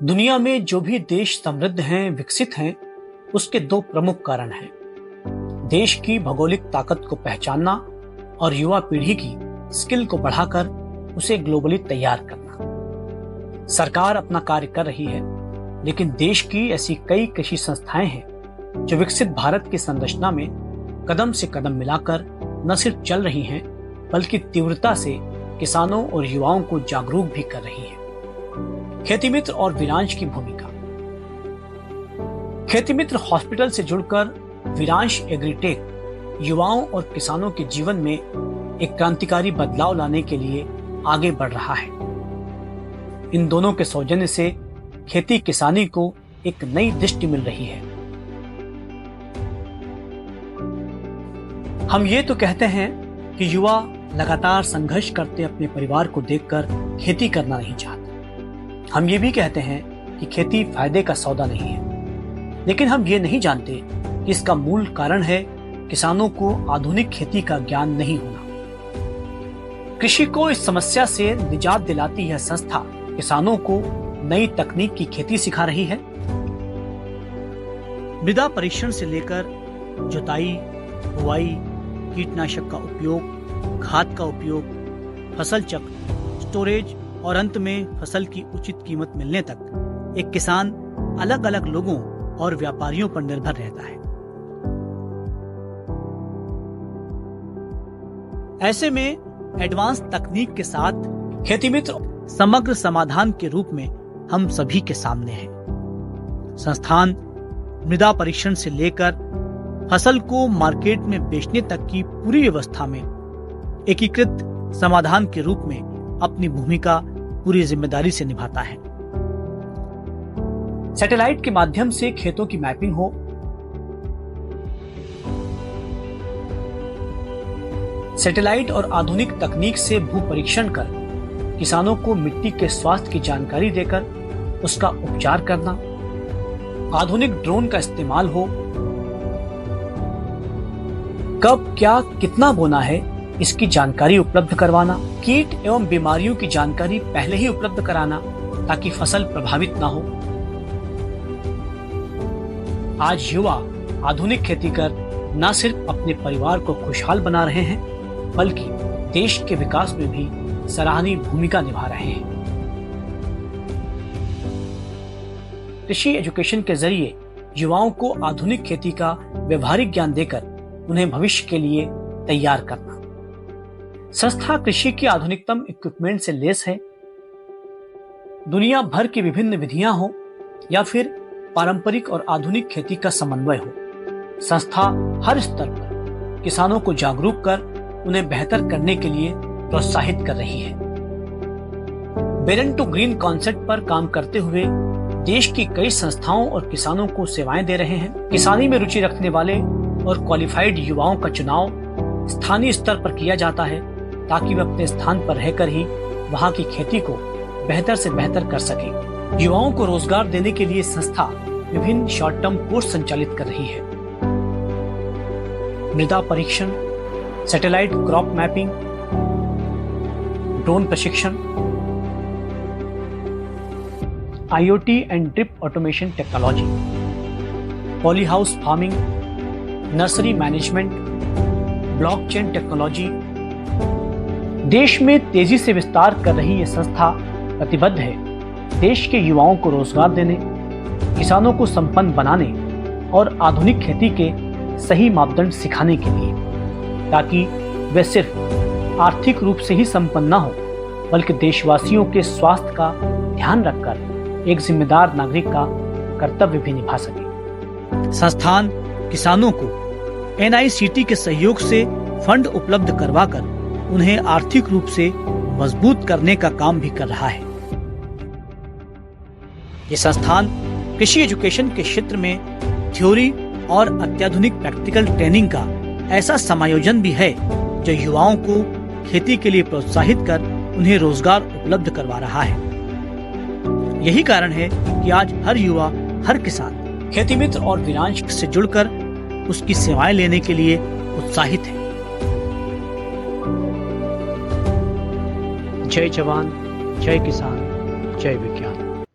दुनिया में जो भी देश समृद्ध हैं, विकसित हैं, उसके दो प्रमुख कारण हैं। देश की भौगोलिक ताकत को पहचानना और युवा पीढ़ी की स्किल को बढ़ाकर उसे ग्लोबली तैयार करना। सरकार अपना कार्य कर रही है, लेकिन देश की ऐसी कई कृषि संस्थाएं हैं जो विकसित भारत की संरचना में कदम से कदम मिलाकर न सिर्फ चल रही हैं, बल्कि तीव्रता से किसानों और युवाओं को जागरूक भी कर रही हैं। खेती मित्र और वीरांश की भूमिका। खेती मित्र हॉस्पिटल से जुड़कर वीरांश एग्रीटेक युवाओं और किसानों के जीवन में एक क्रांतिकारी बदलाव लाने के लिए आगे बढ़ रहा है। इन दोनों के सौजन्य से खेती किसानी को एक नई दृष्टि मिल रही है। हम ये तो कहते हैं कि युवा लगातार संघर्ष करते अपने परिवार को देखकर खेती करना नहीं चाहते। हम ये भी कहते हैं कि खेती फायदे का सौदा नहीं है, लेकिन हम ये नहीं जानते कि इसका मूल कारण है किसानों को आधुनिक खेती का ज्ञान नहीं होना। कृषि को इस समस्या से निजात दिलाती यह संस्था किसानों को नई तकनीक की खेती सिखा रही है। मृदा परीक्षण से लेकर जुताई, बुआई, कीटनाशक का उपयोग, खाद का उपयोग, फसल चक्र, स्टोरेज और अंत में फसल की उचित कीमत मिलने तक एक किसान अलग अलग लोगों और व्यापारियों पर निर्भर रहता है। ऐसे में एडवांस तकनीक के साथ खेती मित्र समग्र समाधान के रूप में हम सभी के सामने है। संस्थान मृदा परीक्षण से लेकर फसल को मार्केट में बेचने तक की पूरी व्यवस्था में एकीकृत समाधान के रूप में अपनी भूमिका पूरी जिम्मेदारी से निभाता है। सैटेलाइट के माध्यम से खेतों की मैपिंग हो, सैटेलाइट और आधुनिक तकनीक से भू परीक्षण कर किसानों को मिट्टी के स्वास्थ्य की जानकारी देकर उसका उपचार करना, आधुनिक ड्रोन का इस्तेमाल हो, कब क्या कितना बोना है इसकी जानकारी उपलब्ध करवाना, कीट एवं बीमारियों की जानकारी पहले ही उपलब्ध कराना ताकि फसल प्रभावित ना हो। आज युवा आधुनिक खेती कर न सिर्फ अपने परिवार को खुशहाल बना रहे हैं, बल्कि देश के विकास में भी सराहनीय भूमिका निभा रहे हैं। कृषि एजुकेशन के जरिए युवाओं को आधुनिक खेती का व्यवहारिक ज्ञान देकर उन्हें भविष्य के लिए तैयार करना। संस्था कृषि की आधुनिकतम इक्विपमेंट से लेस है। दुनिया भर की विभिन्न विधियां हो या फिर पारंपरिक और आधुनिक खेती का समन्वय हो, संस्था हर स्तर पर किसानों को जागरूक कर उन्हें बेहतर करने के लिए प्रोत्साहित कर रही है। बेरन टू ग्रीन कॉन्सेप्ट पर काम करते हुए देश की कई संस्थाओं और किसानों को सेवाएं दे रहे हैं। किसानी में रुचि रखने वाले और क्वालिफाइड युवाओं का चुनाव स्थानीय स्तर पर किया जाता है ताकि वे अपने स्थान पर रहकर ही वहां की खेती को बेहतर से बेहतर कर सके। युवाओं को रोजगार देने के लिए संस्था विभिन्न शॉर्ट टर्म कोर्स संचालित कर रही है। मृदा परीक्षण, सैटेलाइट क्रॉप मैपिंग, ड्रोन प्रशिक्षण, IoT and drip automation technology, poly house farming, nursery management, blockchain technology. देश में तेजी से विस्तार कर रही यह संस्था प्रतिबद्ध है देश के युवाओं को रोजगार देने, किसानों को संपन्न बनाने और आधुनिक खेती के सही मापदंड सिखाने के लिए, ताकि वे सिर्फ आर्थिक रूप से ही संपन्न न हो, बल्कि देशवासियों के स्वास्थ्य का ध्यान रखकर एक जिम्मेदार नागरिक का कर्तव्य भी निभा सके। संस्थान किसानों को NICT के सहयोग से फंड उपलब्ध करवाकर उन्हें आर्थिक रूप से मजबूत करने का काम भी कर रहा है। ये संस्थान कृषि एजुकेशन के क्षेत्र में थ्योरी और अत्याधुनिक प्रैक्टिकल ट्रेनिंग का ऐसा समायोजन भी है जो युवाओं को खेती के लिए प्रोत्साहित कर उन्हें रोजगार उपलब्ध करवा रहा है। यही कारण है कि आज हर युवा, हर किसान खेती मित्र और वीरांश से जुड़कर उसकी सेवाएं लेने के लिए उत्साहित है। जय जवान, जय किसान, जय विज्ञान।